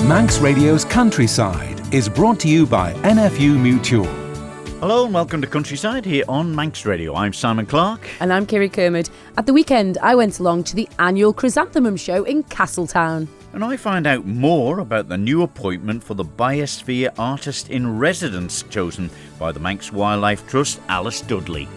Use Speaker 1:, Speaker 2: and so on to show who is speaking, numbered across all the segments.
Speaker 1: Manx Radio's Countryside is brought to you by NFU Mutual.
Speaker 2: Hello and welcome to Countryside here on Manx Radio. I'm Simon Clark.
Speaker 3: And I'm Kirree. At the weekend, I went along to the annual Chrysanthemum Show in Castletown.
Speaker 2: And I find out more about the new appointment for the Biosphere Artist in Residence chosen by the Manx Wildlife Trust, Alice Dudley.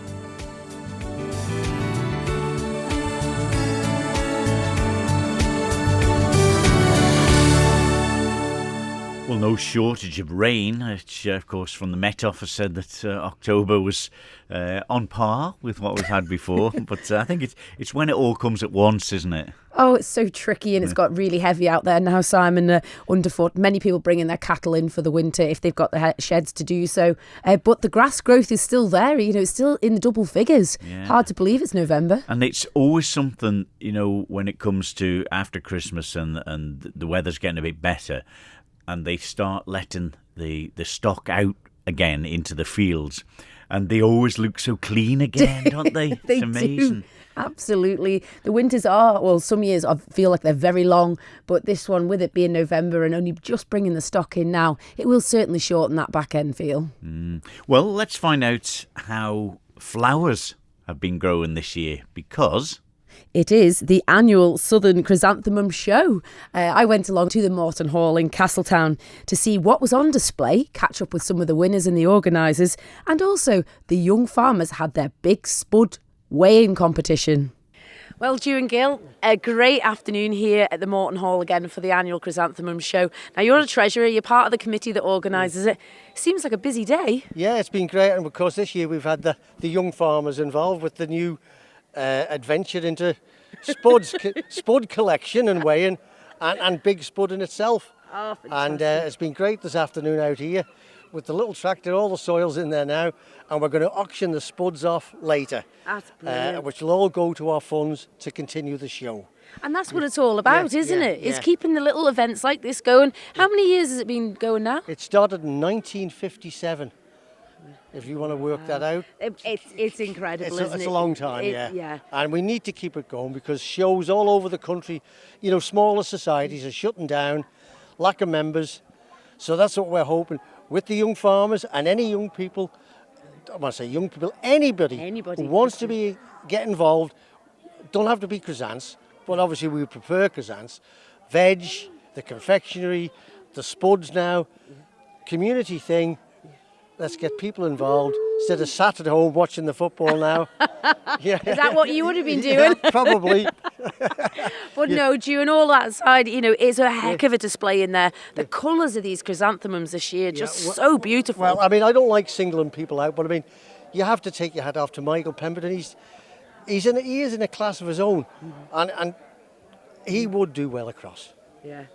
Speaker 2: Well, no shortage of rain, which, of course, from the Met Office said that October was on par with what we've had before. But I think it's when it all comes at once, isn't it?
Speaker 3: Oh, it's so tricky, and it's got really heavy out there now, Simon, underfoot. Many people bringing their cattle in for the winter if they've got the sheds to do so. But the grass growth is still there, it's still in the double figures.
Speaker 2: Yeah.
Speaker 3: Hard to believe it's November.
Speaker 2: And it's always something, when it comes to after Christmas and the weather's getting a bit better, and they start letting the stock out again into the fields. And they always look so clean again, don't they?
Speaker 3: They
Speaker 2: it's amazing.
Speaker 3: Do. Absolutely. The winters some years I feel like they're very long, but this one, with it being November and only just bringing the stock in now, it will certainly shorten that back end feel.
Speaker 2: Well, let's find out how flowers have been growing this year, because
Speaker 3: it is the annual Southern Chrysanthemum Show. I went along to the Morton Hall in Castletown to see what was on display, catch up with some of the winners and the organisers, and also the young farmers had their big spud weighing competition. Well, Drew and Gil, a great afternoon here at the Morton Hall again for the annual Chrysanthemum Show. Now, you're a treasurer, you're part of the committee that organises it. Seems like a busy day.
Speaker 4: Yeah, it's been great, and of course this year we've had the young farmers involved with the new adventure into spud collection and weighing, and big spud in itself.
Speaker 3: Oh, fantastic.
Speaker 4: And it's been great this afternoon out here with the little tractor. All the soil's in there now, and we're going to auction the spuds off later.
Speaker 3: That's brilliant.
Speaker 4: Which will all go to our funds to continue the show.
Speaker 3: And that's what it's all about, isn't it?
Speaker 4: Yeah.
Speaker 3: It's keeping the little events like this going. How many years has it been going now?
Speaker 4: It started in 1957. If you want to work that out.
Speaker 3: It's incredible, isn't it?
Speaker 4: It's a long time,
Speaker 3: yeah.
Speaker 4: And we need to keep it going because shows all over the country, smaller societies are shutting down, lack of members. So that's what we're hoping with the young farmers and any young people. I want to say young people, anybody who wants to get involved. Don't have to be Chrysanths, but obviously we prefer Chrysanths. Veg, the confectionery, the spuds now, community thing. Let's get people involved instead of sat at home watching the football now.
Speaker 3: Yeah. Is that what you would have been doing?
Speaker 4: Yeah, probably.
Speaker 3: But no, during all that side, it's a heck of a display in there. The colours of these chrysanthemums this year, so beautiful.
Speaker 4: Well, I don't like singling people out, but you have to take your hat off to Michael Pemberton. He is in a class of his own, and he would do well across. Yeah,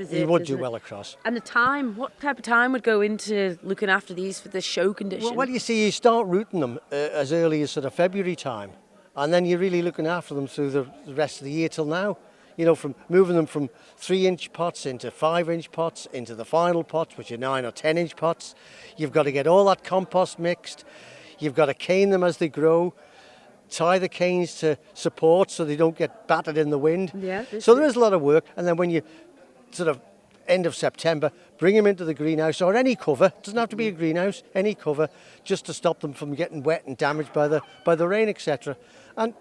Speaker 4: he would do well across.
Speaker 3: And the time, what type of time would go into looking after these for the show condition?
Speaker 4: Well, you see, you start rooting them as early as sort of February time, and then you're really looking after them through the rest of the year till now. From moving them from 3-inch pots into 5-inch pots into the final pots, which are 9 or 10-inch pots. You've got to get all that compost mixed. You've got to cane them as they grow. Tie the canes to support so they don't get battered in the wind.
Speaker 3: Yeah,
Speaker 4: so there is a lot of work. And then when you sort of end of September, bring them into the greenhouse or any cover. It doesn't have to be a greenhouse, any cover, just to stop them from getting wet and damaged by the rain, etc. And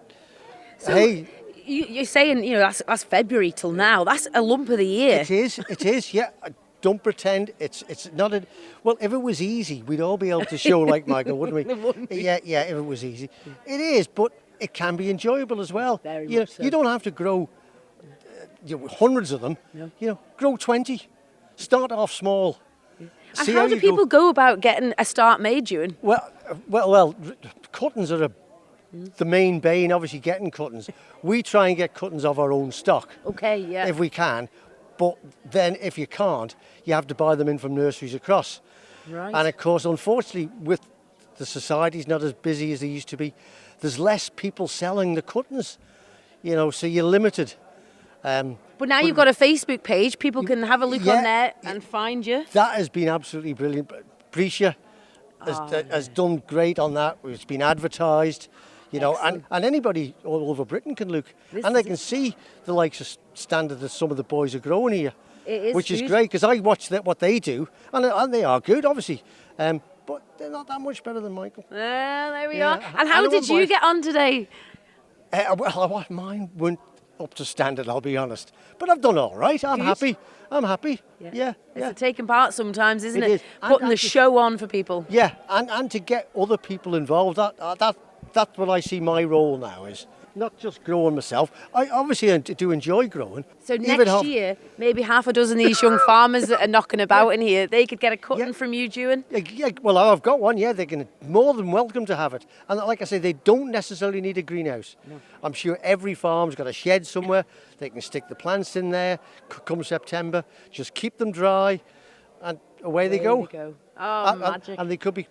Speaker 3: so
Speaker 4: hey,
Speaker 3: you're saying that's February till now. That's a lump of the year.
Speaker 4: It is. Yeah. Don't pretend it's not a. Well, if it was easy, we'd all be able to show like Michael, wouldn't we?
Speaker 3: Wouldn't we?
Speaker 4: Yeah. If it was easy, it is, but it can be enjoyable as well.
Speaker 3: Very much so.
Speaker 4: You don't have to grow hundreds of them. No. Grow 20. Start off small.
Speaker 3: And how do people go about getting a start made, Ewan?
Speaker 4: Well, cuttings are the main bane. Obviously, getting cuttings. We try and get cuttings of our own stock.
Speaker 3: Okay, yeah.
Speaker 4: If we can. But then if you can't, you have to buy them in from nurseries across.
Speaker 3: Right.
Speaker 4: And of course, unfortunately, with the societies not as busy as they used to be, there's less people selling the cuttings, so you're limited.
Speaker 3: But now you've got a Facebook page, people can have a look on there and find you.
Speaker 4: That has been absolutely brilliant. Precia has done great on that. It's been advertised. And anybody all over Britain can look, and they can see the likes of standard that some of the boys are growing here.
Speaker 3: It is
Speaker 4: which is
Speaker 3: good.
Speaker 4: great, because I watch what they do, and they are good, obviously. But they're not that much better than Michael.
Speaker 3: There we
Speaker 4: Yeah,
Speaker 3: are. And how
Speaker 4: I
Speaker 3: did
Speaker 4: don't
Speaker 3: you
Speaker 4: mind.
Speaker 3: get on today?
Speaker 4: Well, mine weren't up to standard, I'll be honest. But I've done all right. I'm
Speaker 3: Good.
Speaker 4: happy. I'm happy. Yeah.
Speaker 3: It's taking part sometimes, isn't
Speaker 4: It
Speaker 3: it?
Speaker 4: is.
Speaker 3: Putting
Speaker 4: And
Speaker 3: the
Speaker 4: just-
Speaker 3: show on for people.
Speaker 4: Yeah, and to get other people involved, that's what I see my role now is. Not just growing myself. I obviously do enjoy growing.
Speaker 3: So
Speaker 4: Even
Speaker 3: next
Speaker 4: half-
Speaker 3: year, maybe half a dozen of these young farmers that are knocking about in here, they could get a cutting
Speaker 4: Yeah.
Speaker 3: from you, Ewan.
Speaker 4: Yeah, well, I've got one. Yeah, they're more than welcome to have it. And like I say, they don't necessarily need a greenhouse. No. I'm sure every farm's got a shed somewhere. They can stick the plants in there. Come September, just keep them dry, and away they go.
Speaker 3: Oh, magic.
Speaker 4: And they could be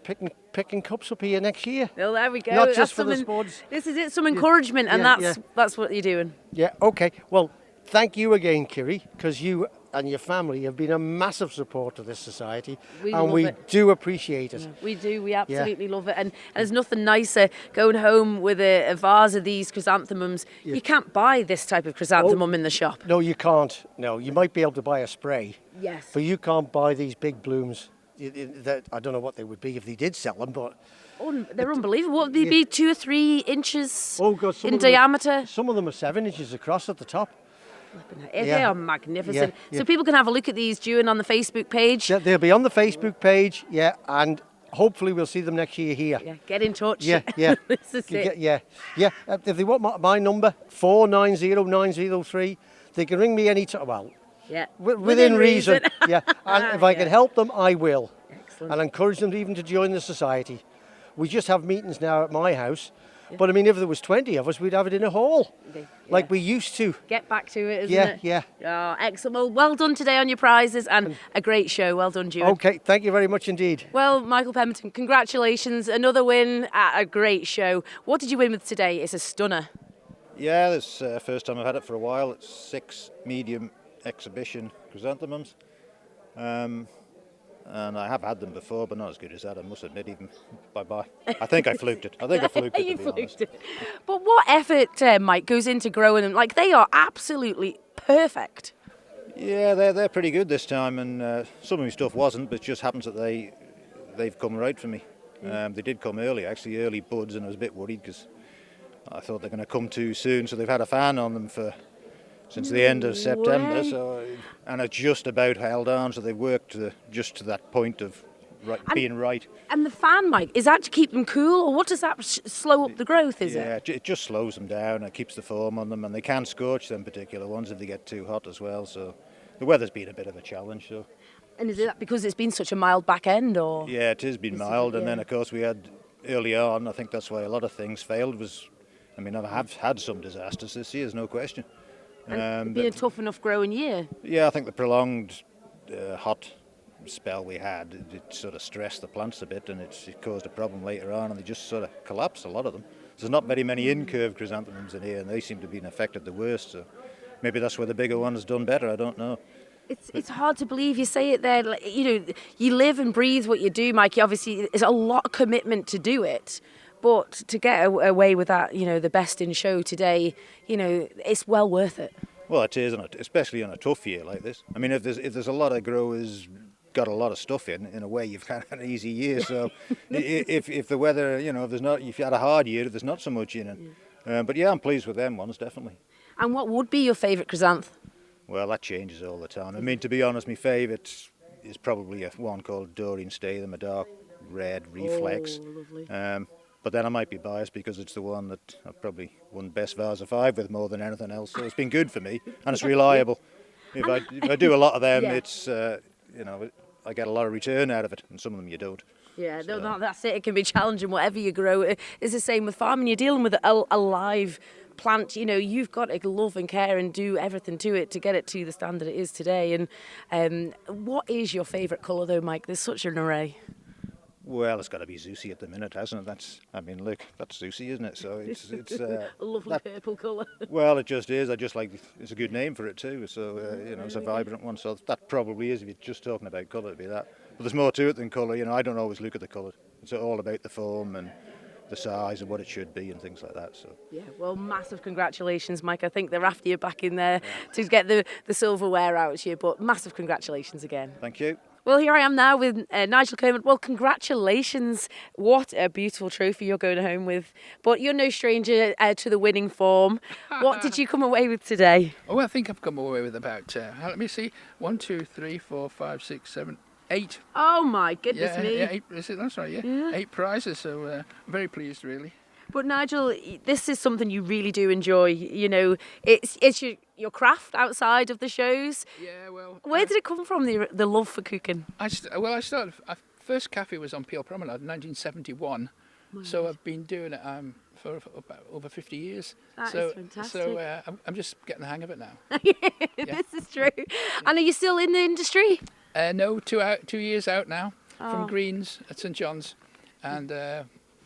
Speaker 4: picking cups up here next year.
Speaker 3: Well, there we go.
Speaker 4: Not
Speaker 3: That's
Speaker 4: just for the
Speaker 3: something-
Speaker 4: spuds.
Speaker 3: This is it, some encouragement, and
Speaker 4: Yeah,
Speaker 3: that's what you're doing.
Speaker 4: Yeah. Okay. Well, thank you again, Kirree, because you and your family have been a massive support to this society,
Speaker 3: We
Speaker 4: and
Speaker 3: love
Speaker 4: we
Speaker 3: it.
Speaker 4: do appreciate it.
Speaker 3: We do. We absolutely love it. And there's nothing nicer going home with a vase of these chrysanthemums.
Speaker 4: Yeah.
Speaker 3: You can't buy this type of chrysanthemum in the shop.
Speaker 4: No, you can't. No, you might be able to buy a spray.
Speaker 3: Yes.
Speaker 4: But you can't buy these big blooms. I don't know what they would be if they did sell them, but
Speaker 3: They're unbelievable. What would they be, 2 or 3 inches
Speaker 4: God, some
Speaker 3: in
Speaker 4: of them
Speaker 3: diameter?
Speaker 4: Some of them are 7 inches across at the top.
Speaker 3: They are magnificent.
Speaker 4: Yeah.
Speaker 3: So people can have a look at these, Ewan, on the Facebook page.
Speaker 4: They'll be on the Facebook page, and hopefully we'll see them next year here.
Speaker 3: Yeah, get in touch.
Speaker 4: Yeah.
Speaker 3: This is it.
Speaker 4: Yeah. If they want my number, 490-903, they can ring me any time. Well,
Speaker 3: Yeah.
Speaker 4: within reason. Yeah, and if I can help them, I will.
Speaker 3: Excellent.
Speaker 4: And encourage them even to join the society. We just have meetings now at my house, but I mean, if there was 20 of us, we'd have it in a hall, like we used to.
Speaker 3: Get back to it, isn't it?
Speaker 4: Yeah.
Speaker 3: Oh, excellent. Well done today on your prizes, and a great show. Well done, Ewan.
Speaker 4: Okay, thank you very much indeed.
Speaker 3: Well, Michael Pemberton, congratulations. Another win at a great show. What did you win with today? It's a stunner.
Speaker 5: Yeah, this first time I've had it for a while. It's 6 medium exhibition chrysanthemums. And I have had them before, but not as good as that, I must admit, even bye-bye. I think I fluked it.
Speaker 3: You fluked it. But what effort, Mike, goes into growing them? Like, they are absolutely perfect.
Speaker 5: Yeah, they're pretty good this time, and some of my stuff wasn't, but it just happens that they've come right for me. They did come early, actually, early buds, and I was a bit worried because I thought they're going to come too soon, so they've had a fan on them since the end of September, and it just about held on, so they worked just to that point of being right.
Speaker 3: And the fan, Mike, is that to keep them cool, or what does that slow up the growth, is it?
Speaker 5: Yeah, it just slows them down and keeps the foam on them, and they can scorch them particular ones if they get too hot as well, so the weather's been a bit of a challenge. So.
Speaker 3: And is it that because it's been such a mild back end, or?
Speaker 5: Yeah, it has been mild, and then of course we had early on, I think that's why a lot of things failed, I have had some disasters this year, there's no question.
Speaker 3: And it's been a tough enough growing year.
Speaker 5: Yeah, I think the prolonged hot spell we had, it sort of stressed the plants a bit, and it caused a problem later on, and they just sort of collapsed, a lot of them. There's not very many in-curve chrysanthemums in here, and they seem to have been affected the worst, so maybe that's where the bigger one has done better, I don't know.
Speaker 3: It's hard to believe you say it there. Like, you live and breathe what you do, Mikey. Obviously, there's a lot of commitment to do it. But to get away with that, the best in show today, it's well worth it.
Speaker 5: Well, it is, especially on a tough year like this. I mean, if there's a lot of growers got a lot of stuff in a way, you've had an easy year. So if the weather, if you had a hard year, if there's not so much in it. But yeah, I'm pleased with them ones, definitely.
Speaker 3: And what would be your favourite chrysanth?
Speaker 5: Well, that changes all the time. I mean, to be honest, my favourite is probably one called Doreen Statham, a dark red reflex.
Speaker 3: Oh, lovely.
Speaker 5: But then I might be biased because it's the one that I've probably won Best Vase of 5 with more than anything else. So it's been good for me, and it's reliable. If I do a lot of them, it's I get a lot of return out of it, and some of them you don't.
Speaker 3: Yeah, no, that's it. It can be challenging, whatever you grow. It's the same with farming. You're dealing with a live plant. You've got to love and care and do everything to it to get it to the standard it is today. And what is your favourite colour, though, Mike? There's such an array.
Speaker 5: Well, it's got to be Zusi at the minute, hasn't it? Look, that's Zusi, isn't it? So it's
Speaker 3: a lovely purple colour.
Speaker 5: Well, it just is. It's a good name for it too. So it's a vibrant one. So that probably is. If you're just talking about colour, it'd be that. But there's more to it than colour. I don't always look at the colour. It's all about the foam and the size and what it should be and things like that. So
Speaker 3: Yeah, well, massive congratulations, Mike. I think they're after you back in there to get the silverware out here, but massive congratulations again.
Speaker 5: thank you.
Speaker 3: Well, here I am now with Nigel Kermond. Well, congratulations. What a beautiful trophy you're going home with. But you're no stranger to the winning form. What did you come away with today?
Speaker 6: Oh, I think I've come away with about, let me see, 1, 2, 3, 4, 5, 6, 7, 8.
Speaker 3: Oh, my goodness me.
Speaker 6: Yeah, 8, is it? That's right, yeah. 8 prizes, so very pleased, really.
Speaker 3: But Nigel, this is something you really do enjoy. You know, it's your craft outside of the shows.
Speaker 6: Yeah, well...
Speaker 3: Where did it come from, the love for cooking?
Speaker 6: I started... First cafe was on Peel Promenade in 1971. So I've been doing it for about over 50 years.
Speaker 3: That is fantastic.
Speaker 6: So I'm just getting the hang of it now.
Speaker 3: This is true. And are you still in the industry?
Speaker 6: No, 2 years out now from Greens at St John's. And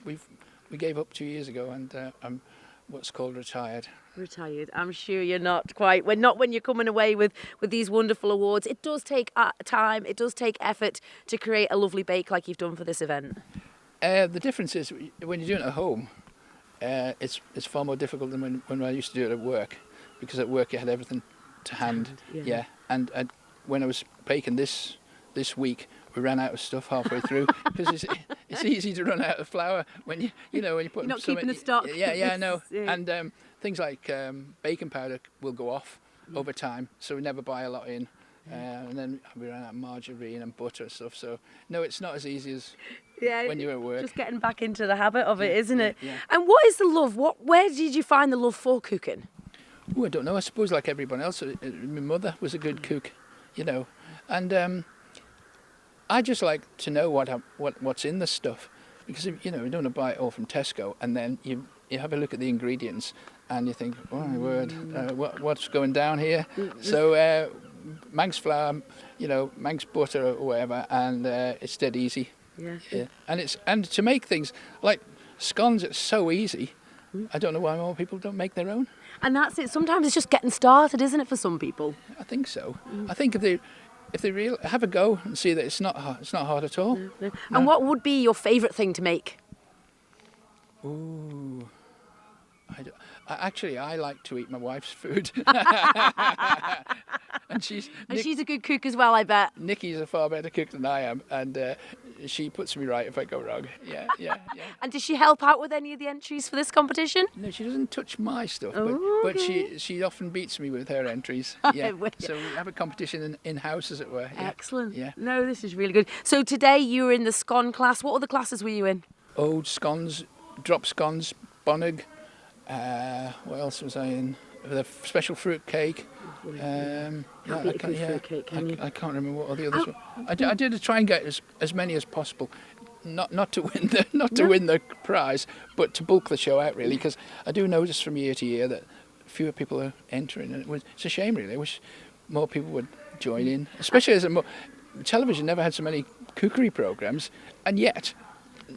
Speaker 6: we gave up 2 years ago, and I'm what's called retired.
Speaker 3: Retired. I'm sure you're not quite. Not when you're coming away with these wonderful awards. It does take time. It does take effort to create a lovely bake like you've done for this event.
Speaker 6: The difference is when you're doing it at home, it's far more difficult than when I used to do it at work, because at work you had everything to hand. Yeah. And when I was baking this week, we ran out of stuff halfway through, because it's easy to run out of flour when you put.
Speaker 3: You're not keeping a stock.
Speaker 6: Yeah, I know. And things like baking powder will go off over time, so we never buy a lot in. And then we ran out of margarine and butter and stuff. So no, it's not as easy as when you're at work.
Speaker 3: Just getting back into the habit of it, isn't it?
Speaker 6: Yeah.
Speaker 3: And what is the love? Where did you find the love for cooking?
Speaker 6: Oh, I don't know. I suppose like everyone else, my mother was a good cook, and I just like to know what's in the stuff, because you don't want to buy it all from Tesco and then you have a look at the ingredients and you think, oh my word, what's going down here? So Manx flour, Manx butter or whatever, and it's dead easy. Yeah. And to make things like scones, it's so easy. I don't know why more people don't make their own.
Speaker 3: And that's it. Sometimes it's just getting started, isn't it, for some people?
Speaker 6: I think so. I think if they really have a go and see that it's not hard at all.
Speaker 3: No. And what would be your favourite thing to make?
Speaker 6: Ooh. I like to eat my wife's food. and she's
Speaker 3: a good cook as well, I bet.
Speaker 6: Nikki's a far better cook than I am, and she puts me right if I go wrong. Yeah.
Speaker 3: And does she help out with any of the entries for this competition?
Speaker 6: No, she doesn't touch my stuff, but she often beats me with her entries. Yeah. So we have a competition in-house, as it were. Yeah.
Speaker 3: Excellent.
Speaker 6: Yeah.
Speaker 3: No, this is really good. So today you were in the scone class. What other classes were you in?
Speaker 6: Old scones, drop scones, bonnig. What else was I in? The special fruit cake.
Speaker 3: Fruit cake,
Speaker 6: I can't remember what all the others were. I did try and get as many as possible, not to win the prize, but to bulk the show out really, because I do notice from year to year that fewer people are entering, and it's a shame really. I wish more people would join in, especially as television never had so many cookery programs, and yet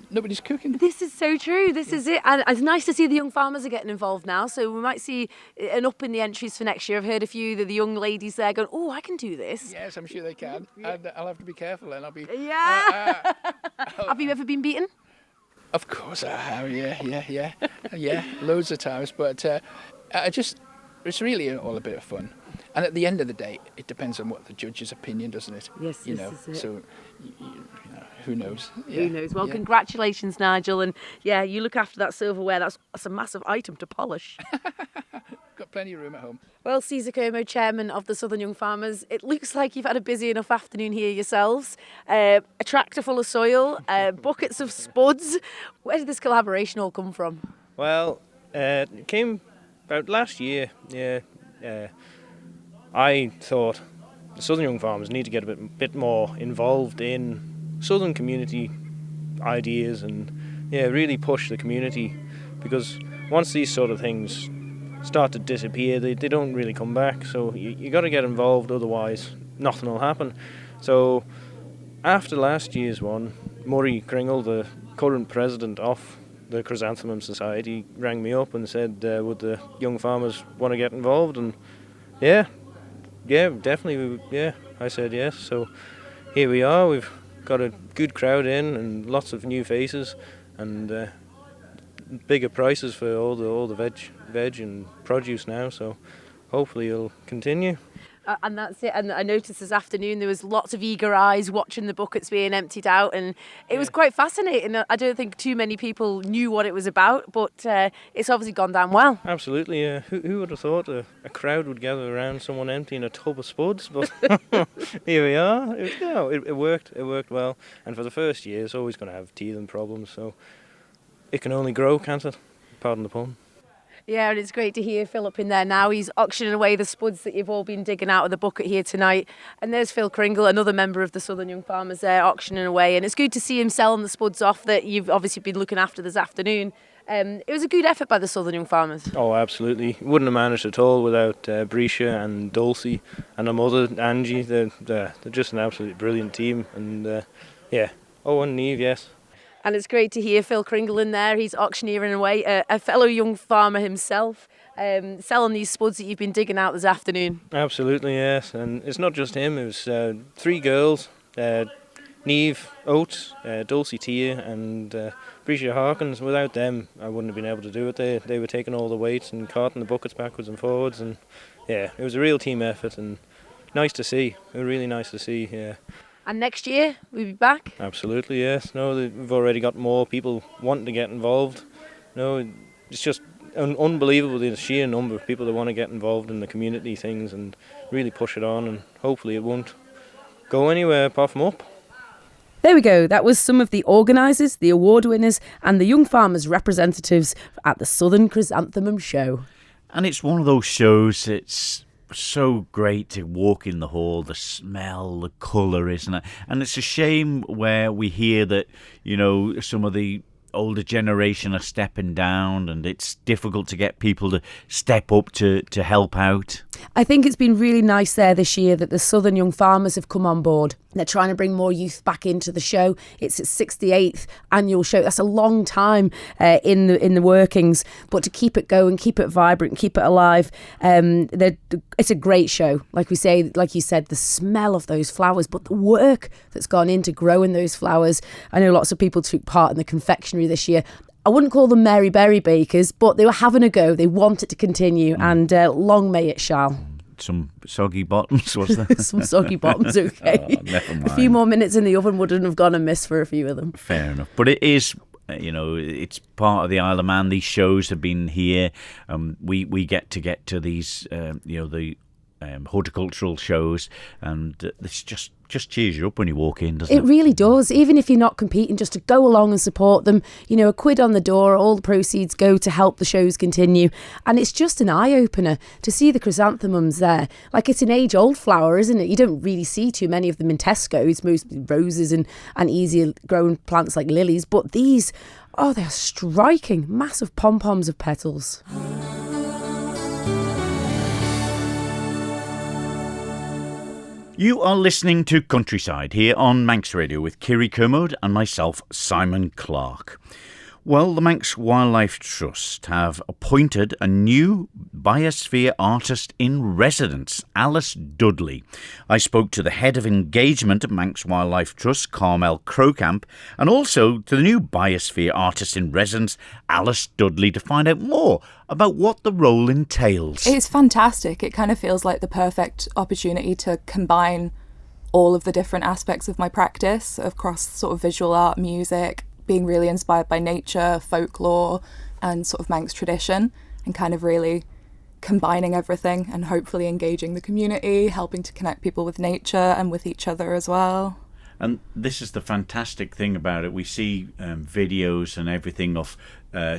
Speaker 6: nobody's cooking.
Speaker 3: This is so true. This is it. And it's nice to see the young farmers are getting involved now. So we might see an up in the entries for next year. I've heard a few of the young ladies there going, oh, I can do this.
Speaker 6: Yes, I'm sure they can. And I'll have to be careful then. I'll be...
Speaker 3: Yeah. Have you ever been beaten?
Speaker 6: Of course I have, yeah, loads of times. But it's really all a bit of fun. And at the end of the day, it depends on what the judge's opinion, doesn't it?
Speaker 3: Yes, this is it.
Speaker 6: So, who knows? Yeah.
Speaker 3: Who knows? Well, congratulations, Nigel. And yeah, you look after that silverware. That's a massive item to polish.
Speaker 6: Got plenty of room at home.
Speaker 3: Well, Caesar Kermode, chairman of the Southern Young Farmers, it looks like you've had a busy enough afternoon here yourselves. A tractor full of soil, buckets of spuds. Where did this collaboration all come from?
Speaker 7: Well, it came about last year. Yeah. I thought the Southern Young Farmers need to get a bit more involved in Southern community ideas and really push the community, because once these sort of things start to disappear, they don't really come back. So you got to get involved, otherwise nothing will happen. So after last year's one, Murray Kringle, the current president of the Chrysanthemum Society, rang me up and said, would the young farmers want to get involved? And yeah, definitely, I said yes. So here we are. We've got a good crowd in and lots of new faces, and bigger prices for all the veg and produce now. So hopefully it'll continue.
Speaker 3: And that's it. And I noticed this afternoon there was lots of eager eyes watching the buckets being emptied out, and it was quite fascinating. I don't think too many people knew what it was about, but it's obviously gone down well.
Speaker 7: Absolutely, yeah. Who would have thought a crowd would gather around someone emptying a tub of spuds? But here we are. It worked. It worked well. And for the first year, it's always going to have teething problems, so it can only grow, can't it? Pardon the pun.
Speaker 3: Yeah, and it's great to hear Phil up in there now. He's auctioning away the spuds that you've all been digging out of the bucket here tonight. And there's Phil Kringle, another member of the Southern Young Farmers there, auctioning away. And it's good to see him selling the spuds off that you've obviously been looking after this afternoon. It was a good effort by the Southern Young Farmers.
Speaker 7: Oh, absolutely. Wouldn't have managed at all without Brisha and Dulcie and her mother, Angie. They're just an absolutely brilliant team. And yeah. Oh, and Neve, yes.
Speaker 3: And it's great to hear Phil Kringle in there. He's auctioneering away, a fellow young farmer himself, selling these spuds that you've been digging out this afternoon.
Speaker 7: Absolutely, yes. And it's not just him. It was 3 girls, Neve Oates, Dulcie Tia and Brisha Harkins. Without them, I wouldn't have been able to do it. They were taking all the weights and carting the buckets backwards and forwards. And yeah, it was a real team effort and nice to see. Really nice to see, yeah.
Speaker 3: And next year, we'll be back?
Speaker 7: Absolutely, yes. No, we've already got more people wanting to get involved. No, it's just unbelievable the sheer number of people that want to get involved in the community things and really push it on, and hopefully it won't go anywhere apart from up.
Speaker 3: There we go. That was some of the organisers, the award winners and the young farmers representatives at the Southern Chrysanthemum Show.
Speaker 2: And it's one of those shows that's so great to walk in the hall, the smell, the colour, isn't it? And it's a shame where we hear that, you know, some of the older generation are stepping down and it's difficult to get people to step up to help out.
Speaker 3: I think it's been really nice there this year that the Southern Young Farmers have come on board. They're trying to bring more youth back into the show. It's its 68th annual show. That's a long time in the workings, but to keep it going, keep it vibrant, keep it alive, it's a great show. Like we say, like you said, the smell of those flowers, but the work that's gone into growing those flowers. I know lots of people took part in the confectionery this year. I wouldn't call them Mary Berry bakers, but they were having a go. They want it to continue, and long may it shall.
Speaker 2: Some soggy bottoms, was there?
Speaker 3: Some soggy bottoms, okay.
Speaker 2: Oh, never mind.
Speaker 3: A few more minutes in the oven wouldn't have gone amiss for a few of them.
Speaker 2: Fair enough. But it is, you know, it's part of the Isle of Man. These shows have been here. We get to these, you know, the horticultural shows, and it's just cheers you up when you walk in, doesn't it?
Speaker 3: It really does. Even if you're not competing, just to go along and support them. You know, £1 on the door, all the proceeds go to help the shows continue. And it's just an eye-opener to see the chrysanthemums there. Like, it's an age-old flower, isn't it? You don't really see too many of them in Tesco's, mostly roses and easier grown plants like lilies. But these, oh, they're striking. Massive pom-poms of petals.
Speaker 2: You are listening to Countryside here on Manx Radio with Kirree Kermode and myself, Simon Clark. Well, the Manx Wildlife Trust have appointed a new Biosphere artist in residence, Alice Dudley. I spoke to the head of engagement at Manx Wildlife Trust, Carmel Crocamp, and also to the new Biosphere artist in residence, Alice Dudley, to find out more about what the role entails.
Speaker 8: It's fantastic. It kind of feels like the perfect opportunity to combine all of the different aspects of my practice across sort of visual art, music, being really inspired by nature, folklore and sort of Manx tradition, and kind of really combining everything and hopefully engaging the community, helping to connect people with nature and with each other as well.
Speaker 2: And this is the fantastic thing about it. We see videos and everything of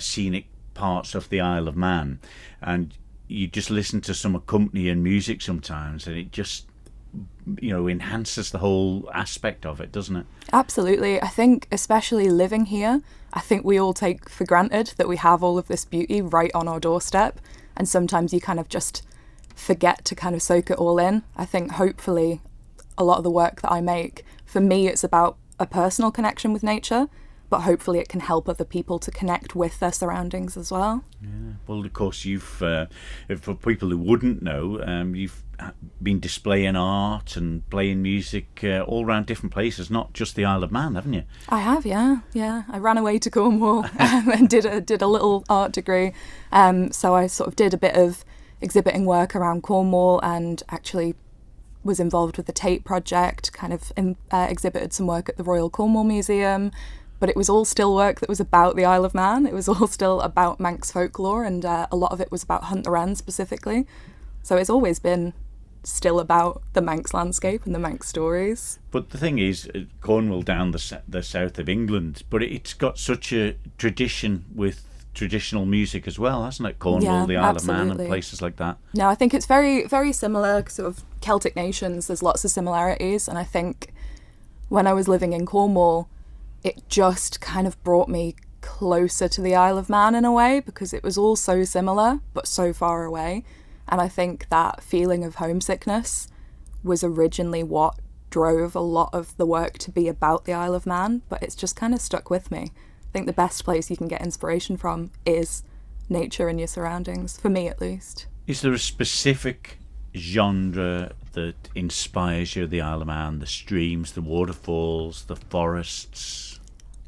Speaker 2: scenic parts of the Isle of Man, and you just listen to some accompanying music sometimes and it just, you know, enhances the whole aspect of it, doesn't it?
Speaker 8: Absolutely. I think especially living here, I think we all take for granted that we have all of this beauty right on our doorstep, and sometimes you kind of just forget to kind of soak it all in. I think hopefully a lot of the work that I make, for me, it's about a personal connection with nature, but hopefully it can help other people to connect with their surroundings as well.
Speaker 2: Yeah. Well, of course, you've for people who wouldn't know, you've been displaying art and playing music all around different places, not just the Isle of Man, haven't you?
Speaker 8: I have, yeah. I ran away to Cornwall and did a little art degree. So I sort of did a bit of exhibiting work around Cornwall, and actually was involved with the Tate project, kind of exhibited some work at the Royal Cornwall Museum, but it was all still work that was about the Isle of Man. It was all still about Manx folklore, and a lot of it was about Hunt the Wren specifically. So it's always been still about the Manx landscape and the Manx stories.
Speaker 2: But the thing is, Cornwall down the south of England, but it's got such a tradition with traditional music as well, hasn't it? Cornwall, the Isle of Man and places like that.
Speaker 8: No, I think it's very, very similar, sort of Celtic nations. There's lots of similarities, and I think when I was living in Cornwall, it just kind of brought me closer to the Isle of Man in a way, because it was all so similar but so far away. And I think that feeling of homesickness was originally what drove a lot of the work to be about the Isle of Man, but it's just kind of stuck with me. I think the best place you can get inspiration from is nature and your surroundings, for me at least.
Speaker 2: Is there a specific genre that inspires you, the Isle of Man, the streams, the waterfalls, the forests?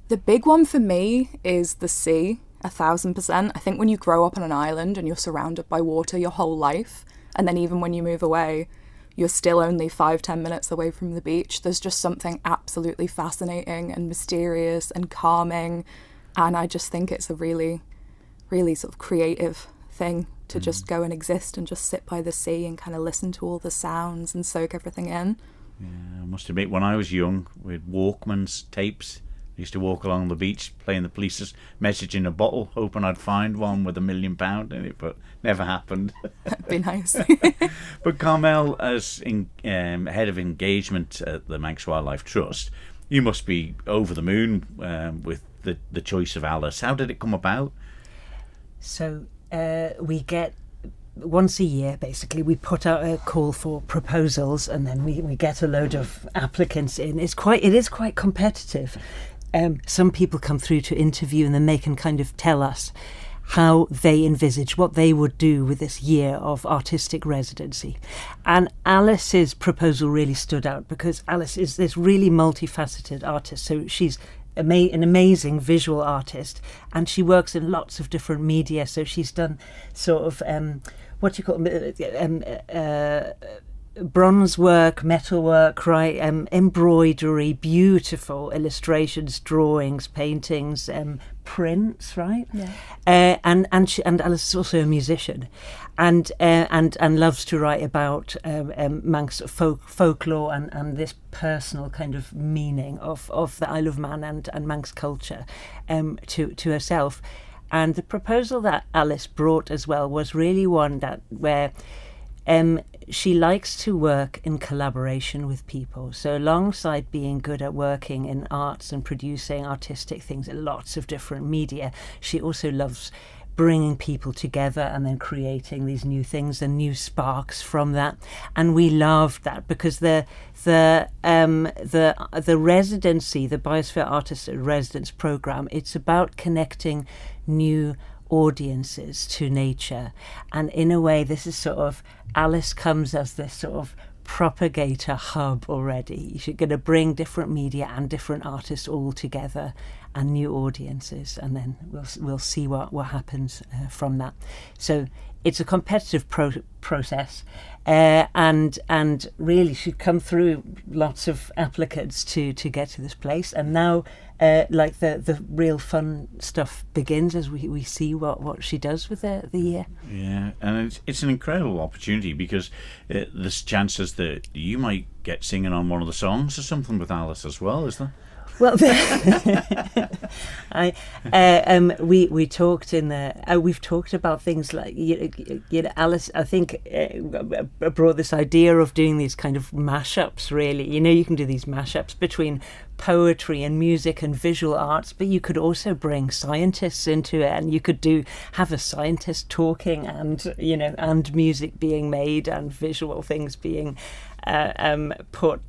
Speaker 8: The big one for me is the sea, 1,000%. I think when you grow up on an island and you're surrounded by water your whole life, and then even when you move away, you're still only 5-10 minutes away from the beach, there's just something absolutely fascinating and mysterious and calming. And I just think it's a really, really sort of creative thing to just go and exist and just sit by the sea and kind of listen to all the sounds and soak everything in.
Speaker 2: Yeah, I must admit, when I was young, we had Walkman's tapes. I used to walk along the beach playing the police's message in a bottle, hoping I'd find one with £1 million in it, but never happened.
Speaker 8: That'd be nice.
Speaker 2: But Carmel, as head of engagement at the Manx Wildlife Trust, you must be over the moon with the choice of Alice. How did it come about?
Speaker 9: So we get once a year, basically, we put out a call for proposals, and then we get a load of applicants in. It is quite competitive. Some people come through to interview, and then they can kind of tell us how they envisage what they would do with this year of artistic residency. And Alice's proposal really stood out because Alice is this really multifaceted artist. So she's an amazing visual artist, and she works in lots of different media. So she's done sort of bronze work, metal work, right? Embroidery, beautiful illustrations, drawings, paintings, prints, right?
Speaker 8: Yeah.
Speaker 9: And Alice is also a musician, and loves to write about Manx folklore and this personal kind of meaning of the Isle of Man and Manx culture to herself. And the proposal that Alice brought as well was really one where she likes to work in collaboration with people. So alongside being good at working in arts and producing artistic things in lots of different media, she also loves bringing people together and then creating these new things and new sparks from that. And we loved that because the residency, the Biosphere Artist Residence Programme, it's about connecting new audiences to nature. And in a way, this is sort of, Alice comes as this sort of propagator hub already. You're going to bring different media and different artists all together and new audiences, and then we'll see what happens from that. So it's a competitive process, and really she'd come through lots of applicants to get to this place, and now like the real fun stuff begins as we see what she does with the year.
Speaker 2: Yeah, and it's an incredible opportunity because there's chances that you might get singing on one of the songs or something with Alice as well, is there?
Speaker 9: Well, we talked we've talked about things like you know Alice, I think, brought this idea of doing these kind of mashups. Really, you can do these mashups between poetry and music and visual arts, but you could also bring scientists into it, and you could have a scientist talking and and music being made and visual things being put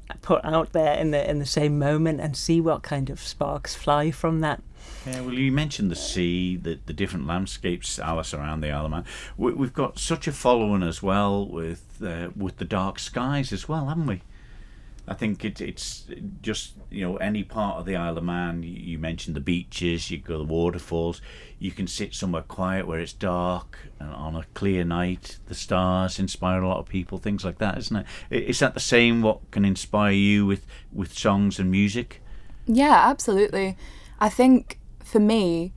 Speaker 9: out there in the same moment, and see what kind of sparks fly from that.
Speaker 2: Yeah, well, you mentioned the sea, the different landscapes, Alice, around the Isle of Man. We've got such a following as well with the dark skies as well, haven't we? I think it's just, any part of the Isle of Man. You mentioned the beaches, you go to the waterfalls. You can sit somewhere quiet where it's dark, and on a clear night, the stars inspire a lot of people. Things like that, isn't it? Is that the same? What can inspire you with songs and music?
Speaker 8: Yeah, absolutely. I think for me,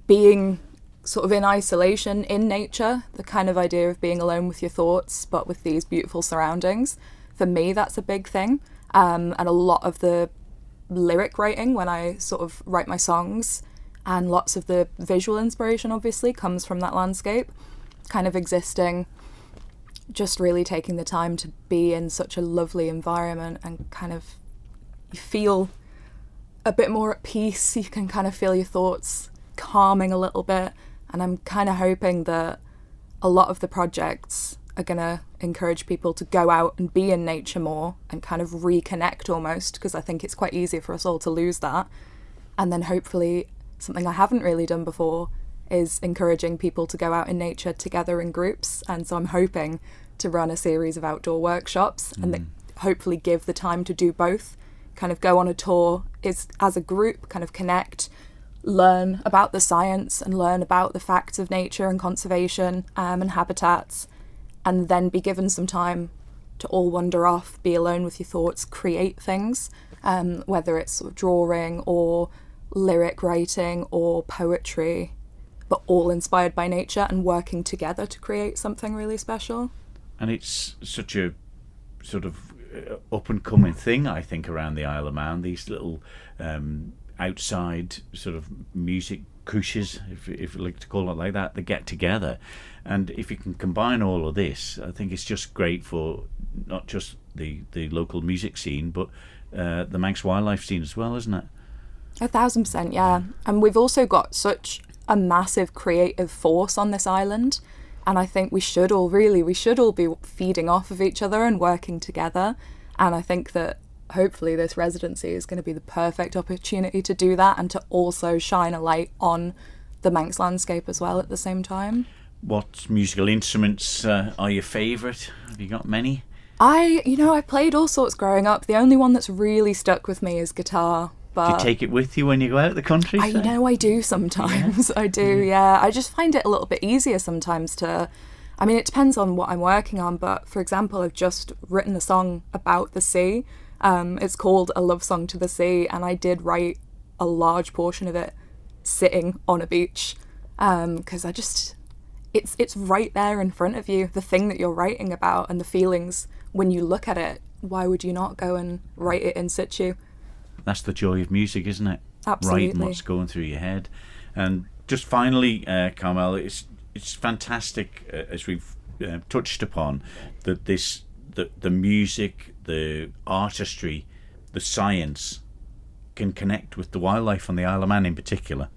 Speaker 8: being sort of in isolation in nature, the kind of idea of being alone with your thoughts, but with these beautiful surroundings. For me, that's a big thing. And a lot of the lyric writing, when I sort of write my songs, and lots of the visual inspiration, obviously, comes from that landscape, kind of existing, just really taking the time to be in such a lovely environment, and kind of you feel a bit more at peace. You can kind of feel your thoughts calming a little bit. And I'm kind of hoping that a lot of the projects are going to encourage people to go out and be in nature more and kind of reconnect almost, because I think it's quite easy for us all to lose that. And then hopefully something I haven't really done before is encouraging people to go out in nature together in groups. And so I'm hoping to run a series of outdoor workshops and that hopefully give the time to do both, kind of go on a tour is as a group, kind of connect, learn about the science and learn about the facts of nature and conservation and habitats, and then be given some time to all wander off, be alone with your thoughts, create things, whether it's sort of drawing or lyric writing or poetry, but all inspired by nature and working together to create something really special.
Speaker 2: And it's such a sort of up-and-coming thing, I think, around the Isle of Man, these little outside sort of music couches, if you like to call it like that, they get together. And if you can combine all of this, I think it's just great for not just the local music scene, but the Manx wildlife scene as well, isn't it?
Speaker 8: 1,000%, yeah. And we've also got such a massive creative force on this island, and I think we should all be feeding off of each other and working together. And I think that hopefully this residency is going to be the perfect opportunity to do that, and to also shine a light on the Manx landscape as well at the same time.
Speaker 2: What musical instruments are your favourite? Have you got many?
Speaker 8: I played all sorts growing up. The only one that's really stuck with me is guitar. But
Speaker 2: do you take it with you when you go out the country?
Speaker 8: I do sometimes. Yeah. I do, yeah. I just find it a little bit easier sometimes to... I mean, it depends on what I'm working on, but for example, I've just written a song about the sea. It's called A Love Song to the Sea, and I did write a large portion of it sitting on a beach, because it's right there in front of you, the thing that you're writing about and the feelings when you look at it. Why would you not go and write it in situ?
Speaker 2: That's the joy of music, isn't it?
Speaker 8: Absolutely.
Speaker 2: Writing what's going through your head. And just finally, Carmel, it's fantastic, as we've touched upon, that the music, the artistry, the science can connect with the wildlife on the Isle of Man in particular.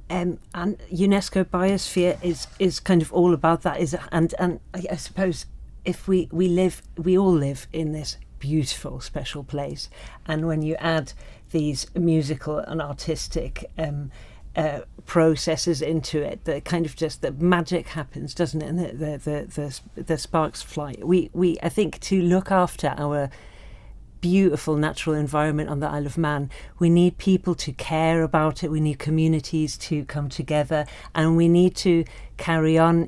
Speaker 9: And UNESCO Biosphere is kind of all about that. And I suppose if we all live in this beautiful, special place, and when you add these musical and artistic processes into it, the kind of just the magic happens, doesn't it? And the sparks fly. We I think, to look after our beautiful natural environment on the Isle of Man, we need people to care about it. We need communities to come together, and we need to carry on,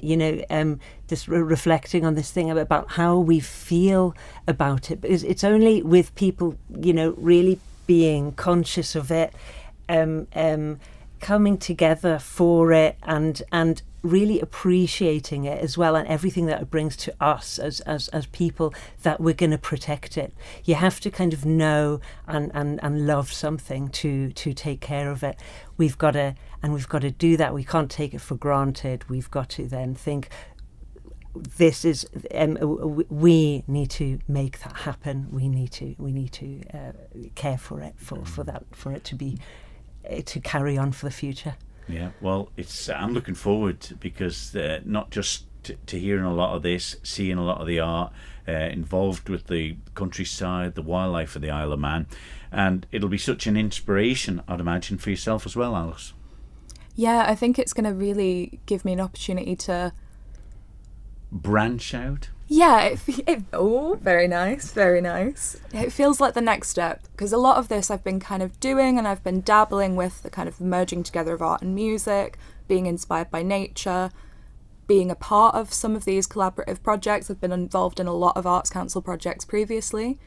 Speaker 9: just reflecting on this thing about how we feel about it, because it's only with people, really being conscious of it, coming together for it, and really appreciating it as well, and everything that it brings to us as people, that we're going to protect it. You have to kind of know and love something to take care of it. We've got to do that. We can't take it for granted. We've got to then think, this is we need to make that happen. We need to care for it, for it to be to carry on for the future.
Speaker 2: Yeah, well, I'm looking forward, because not just to hearing a lot of this, seeing a lot of the art, involved with the countryside, the wildlife of the Isle of Man. And it'll be such an inspiration, I'd imagine, for yourself as well, Alice.
Speaker 8: Yeah, I think it's going to really give me an opportunity to
Speaker 2: branch out.
Speaker 8: Yeah, oh, very nice, very nice. It feels like the next step, because a lot of this I've been kind of doing, and I've been dabbling with the kind of merging together of art and music, being inspired by nature, being a part of some of these collaborative projects. I've been involved in a lot of Arts Council projects previously.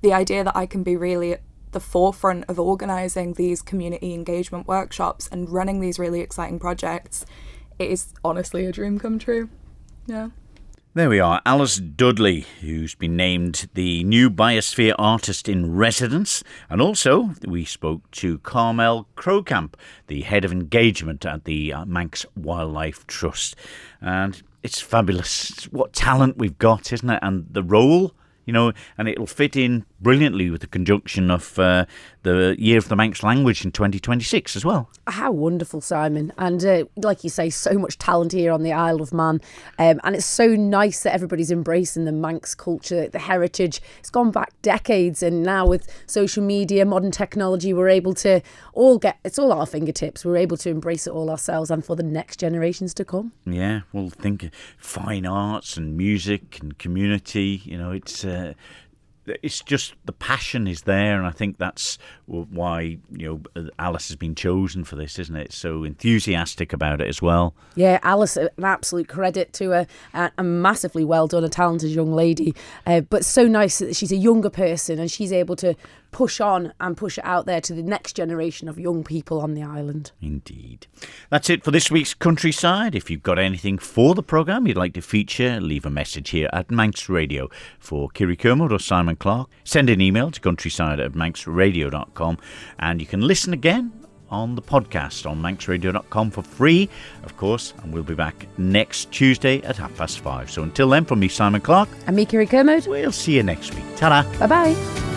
Speaker 8: The idea that I can be really at the forefront of organising these community engagement workshops and running these really exciting projects, it is honestly a dream come true. Yeah.
Speaker 2: There we are, Alice Dudley, who's been named the new Biosphere Artist in Residence. And also, we spoke to Carmel Crowcamp, the Head of Engagement at the Manx Wildlife Trust. And it's fabulous what talent we've got, isn't it? And the role, and it'll fit in brilliantly with the conjunction of the Year of the Manx Language in 2026 as well.
Speaker 3: How wonderful, Simon. And like you say, so much talent here on the Isle of Man. And it's so nice that everybody's embracing the Manx culture, the heritage. It's gone back decades. And now with social media, modern technology, we're able to it's all at our fingertips. We're able to embrace it all ourselves and for the next generations to come.
Speaker 2: Yeah, well, think fine arts and music and community, it's just the passion is there, and I think that's why Alice has been chosen for this, isn't it? So enthusiastic about it as well.
Speaker 3: Yeah, Alice, an absolute credit to a massively well done, a talented young lady, but so nice that she's a younger person and she's able to push on and push it out there to the next generation of young people on the island.
Speaker 2: Indeed. That's it for this week's Countryside. If you've got anything for the programme you'd like to feature, leave a message here at Manx Radio. For Kirree Kermode or Simon Clark, send an email to countryside@manxradio.com, and you can listen again on the podcast on manxradio.com for free, of course, and we'll be back next Tuesday at 5:30. So until then, from me, Simon Clark,
Speaker 3: and me, Kirree Kermode,
Speaker 2: we'll see you next week. Ta-da!
Speaker 3: Bye-bye.